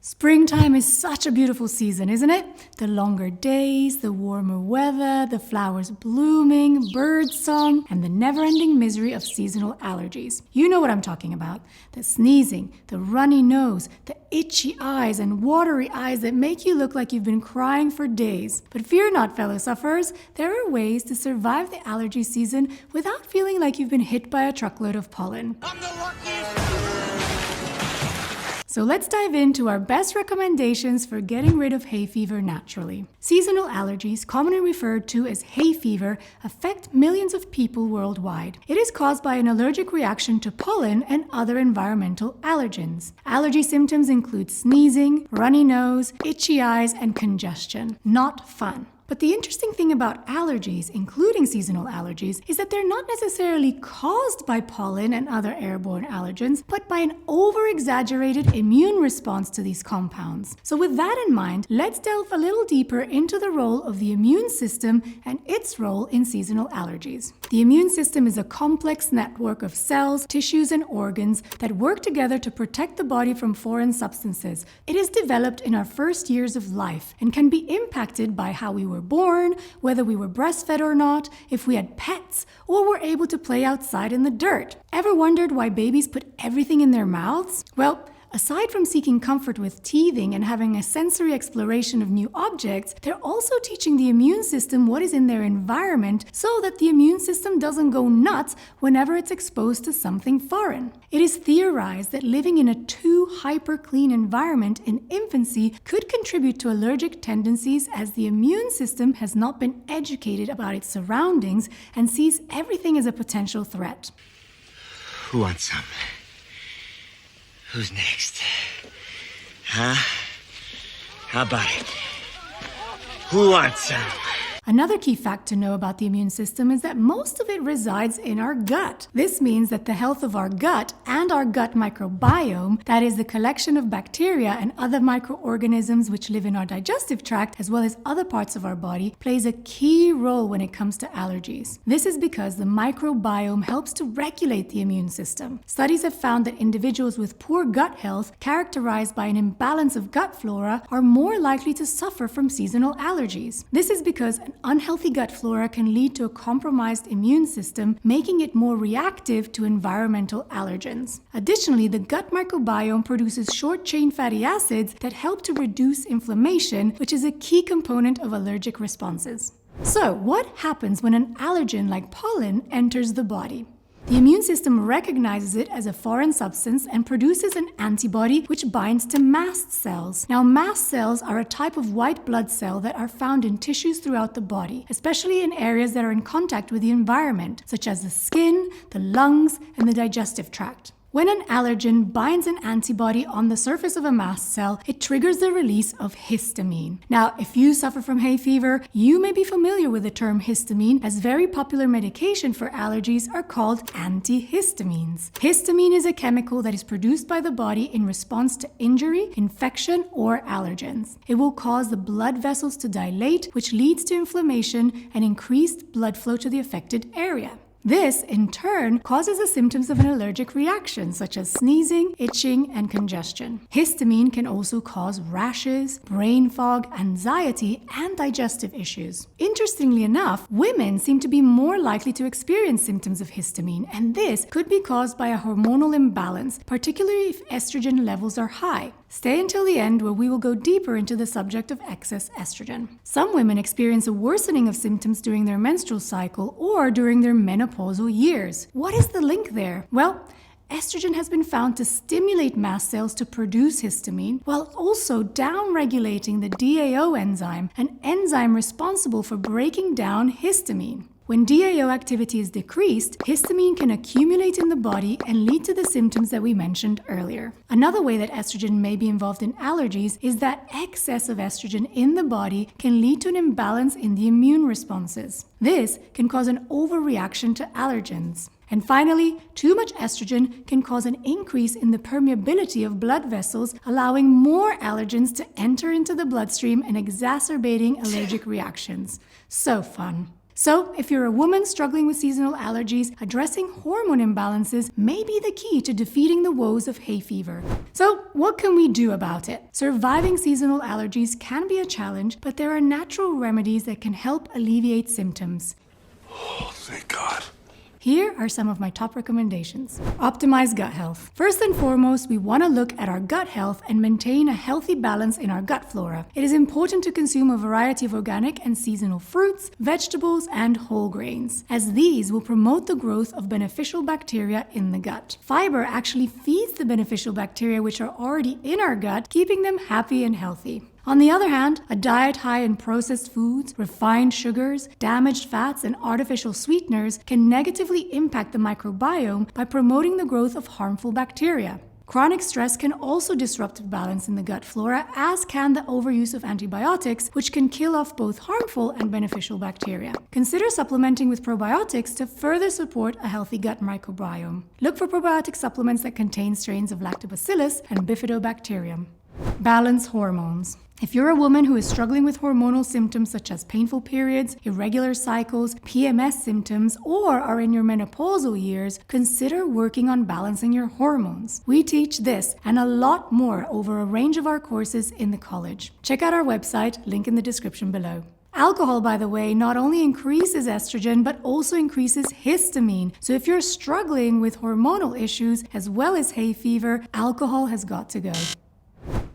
Springtime is such a beautiful season, isn't it? The longer days, the warmer weather, the flowers blooming, bird song, and the never-ending misery of seasonal allergies. You know what I'm talking about. The sneezing, the runny nose, the itchy eyes and watery eyes that make you look like you've been crying for days. But fear not, fellow sufferers. There are ways to survive the allergy season without feeling like you've been hit by a truckload of pollen. I'm the luckiest. So let's dive into our best recommendations for getting rid of hay fever naturally. Seasonal allergies, commonly referred to as hay fever, affect millions of people worldwide. It is caused by an allergic reaction to pollen and other environmental allergens. Allergy symptoms include sneezing, runny nose, itchy eyes, and congestion. Not fun. But the interesting thing about allergies, including seasonal allergies, is that they're not necessarily caused by pollen and other airborne allergens, but by an over-exaggerated immune response to these compounds. So with that in mind, let's delve a little deeper into the role of the immune system and its role in seasonal allergies. The immune system is a complex network of cells, tissues, and organs that work together to protect the body from foreign substances. It is developed in our first years of life and can be impacted by how we were born, whether we were breastfed or not, if we had pets, or were able to play outside in the dirt. Ever wondered why babies put everything in their mouths? Well, aside from seeking comfort with teething and having a sensory exploration of new objects, they're also teaching the immune system what is in their environment so that the immune system doesn't go nuts whenever it's exposed to something foreign. It is theorized that living in a too hyper-clean environment in infancy could contribute to allergic tendencies, as the immune system has not been educated about its surroundings and sees everything as a potential threat. Who wants some? Who's next? Huh? How about it? Who wants some? Another key fact to know about the immune system is that most of it resides in our gut. This means that the health of our gut and our gut microbiome, that is the collection of bacteria and other microorganisms which live in our digestive tract as well as other parts of our body, plays a key role when it comes to allergies. This is because the microbiome helps to regulate the immune system. Studies have found that individuals with poor gut health, characterized by an imbalance of gut flora, are more likely to suffer from seasonal allergies. This is because an unhealthy gut flora can lead to a compromised immune system, making it more reactive to environmental allergens. Additionally, the gut microbiome produces short-chain fatty acids that help to reduce inflammation, which is a key component of allergic responses. So, what happens when an allergen like pollen enters the body? The immune system recognizes it as a foreign substance and produces an antibody which binds to mast cells. Now, mast cells are a type of white blood cell that are found in tissues throughout the body, especially in areas that are in contact with the environment, such as the skin, the lungs, and the digestive tract. When an allergen binds an antibody on the surface of a mast cell, it triggers the release of histamine. Now, if you suffer from hay fever, you may be familiar with the term histamine, as very popular medication for allergies are called antihistamines. Histamine is a chemical that is produced by the body in response to injury, infection, or allergens. It will cause the blood vessels to dilate, which leads to inflammation and increased blood flow to the affected area. This, in turn, causes the symptoms of an allergic reaction, such as sneezing, itching, and congestion. Histamine can also cause rashes, brain fog, anxiety, and digestive issues. Interestingly enough, women seem to be more likely to experience symptoms of histamine, and this could be caused by a hormonal imbalance, particularly if estrogen levels are high. Stay until the end, where we will go deeper into the subject of excess estrogen. Some women experience a worsening of symptoms during their menstrual cycle or during their menopausal years. What is the link there? Well, estrogen has been found to stimulate mast cells to produce histamine, while also downregulating the DAO enzyme, an enzyme responsible for breaking down histamine. When DAO activity is decreased, histamine can accumulate in the body and lead to the symptoms that we mentioned earlier. Another way that estrogen may be involved in allergies is that excess of estrogen in the body can lead to an imbalance in the immune responses. This can cause an overreaction to allergens. And finally, too much estrogen can cause an increase in the permeability of blood vessels, allowing more allergens to enter into the bloodstream and exacerbating allergic reactions. So fun. So, if you're a woman struggling with seasonal allergies, addressing hormone imbalances may be the key to defeating the woes of hay fever. So, what can we do about it? Surviving seasonal allergies can be a challenge, but there are natural remedies that can help alleviate symptoms. Oh, thank God. Here are some of my top recommendations. Optimize gut health. First and foremost, we want to look at our gut health and maintain a healthy balance in our gut flora. It is important to consume a variety of organic and seasonal fruits, vegetables, and whole grains, as these will promote the growth of beneficial bacteria in the gut. Fiber actually feeds the beneficial bacteria which are already in our gut, keeping them happy and healthy. On the other hand, a diet high in processed foods, refined sugars, damaged fats, and artificial sweeteners can negatively impact the microbiome by promoting the growth of harmful bacteria. Chronic stress can also disrupt balance in the gut flora, as can the overuse of antibiotics, which can kill off both harmful and beneficial bacteria. Consider supplementing with probiotics to further support a healthy gut microbiome. Look for probiotic supplements that contain strains of Lactobacillus and Bifidobacterium. Balance hormones. If you're a woman who is struggling with hormonal symptoms such as painful periods, irregular cycles, PMS symptoms, or are in your menopausal years, consider working on balancing your hormones. We teach this and a lot more over a range of our courses in the college. Check out our website, link in the description below. Alcohol, by the way, not only increases estrogen, but also increases histamine. So if you're struggling with hormonal issues as well as hay fever, alcohol has got to go.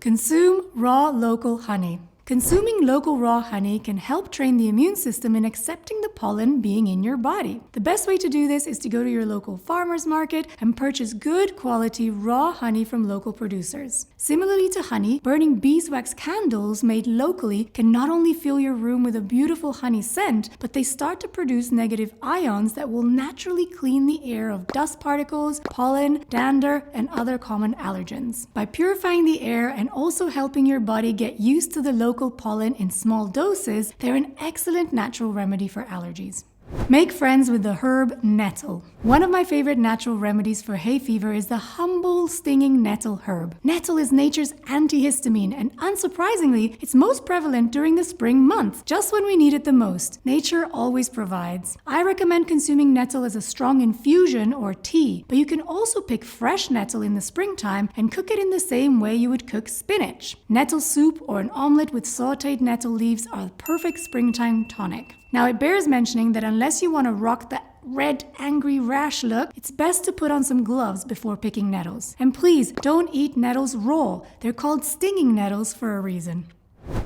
Consume raw local honey. Consuming local raw honey can help train the immune system in accepting the pollen being in your body. The best way to do this is to go to your local farmer's market and purchase good quality raw honey from local producers. Similarly to honey, burning beeswax candles made locally can not only fill your room with a beautiful honey scent, but they start to produce negative ions that will naturally clean the air of dust particles, pollen, dander, and other common allergens. By purifying the air and also helping your body get used to the local pollen in small doses, they're an excellent natural remedy for allergies. Make friends with the herb nettle. One of my favorite natural remedies for hay fever is the humble stinging nettle herb. Nettle is nature's antihistamine, and unsurprisingly, it's most prevalent during the spring months, just when we need it the most. Nature always provides. I recommend consuming nettle as a strong infusion or tea, but you can also pick fresh nettle in the springtime and cook it in the same way you would cook spinach. Nettle soup or an omelette with sauteed nettle leaves are the perfect springtime tonic. Now, it bears mentioning that unless you want to rock the red, angry rash look, it's best to put on some gloves before picking nettles. And please, don't eat nettles raw. They're called stinging nettles for a reason.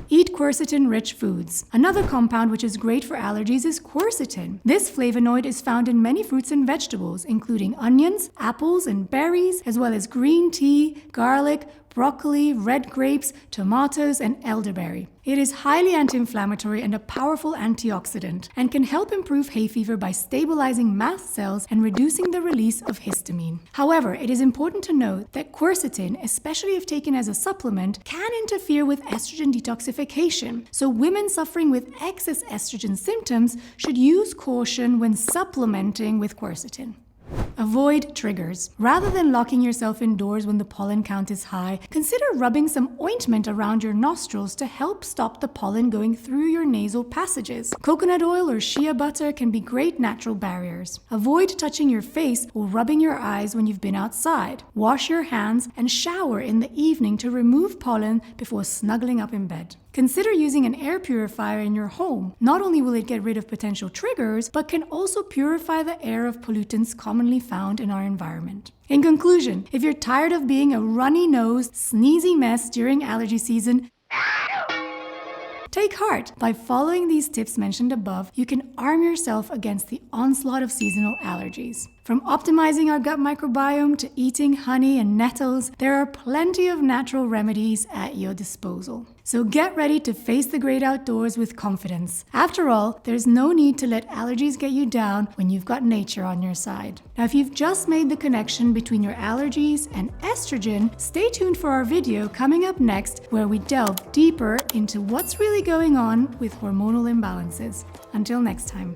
Eat quercetin-rich foods. Another compound which is great for allergies is quercetin. This flavonoid is found in many fruits and vegetables, including onions, apples, and berries, as well as green tea, garlic, broccoli, red grapes, tomatoes, and elderberry. It is highly anti-inflammatory and a powerful antioxidant, and can help improve hay fever by stabilizing mast cells and reducing the release of histamine. However, it is important to note that quercetin, especially if taken as a supplement, can interfere with estrogen detoxification. So women suffering with excess estrogen symptoms should use caution when supplementing with quercetin. Avoid triggers. Rather than locking yourself indoors when the pollen count is high, consider rubbing some ointment around your nostrils to help stop the pollen going through your nasal passages. Coconut oil or shea butter can be great natural barriers. Avoid touching your face or rubbing your eyes when you've been outside. Wash your hands and shower in the evening to remove pollen before snuggling up in bed. Consider using an air purifier in your home. Not only will it get rid of potential triggers, but can also purify the air of pollutants commonly found in our environment. In conclusion, if you're tired of being a runny-nosed, sneezy mess during allergy season, take heart. By following these tips mentioned above, you can arm yourself against the onslaught of seasonal allergies. From optimizing our gut microbiome to eating honey and nettles, there are plenty of natural remedies at your disposal. So get ready to face the great outdoors with confidence. After all, there's no need to let allergies get you down when you've got nature on your side. Now, if you've just made the connection between your allergies and estrogen, stay tuned for our video coming up next, where we delve deeper into what's really going on with hormonal imbalances. Until next time.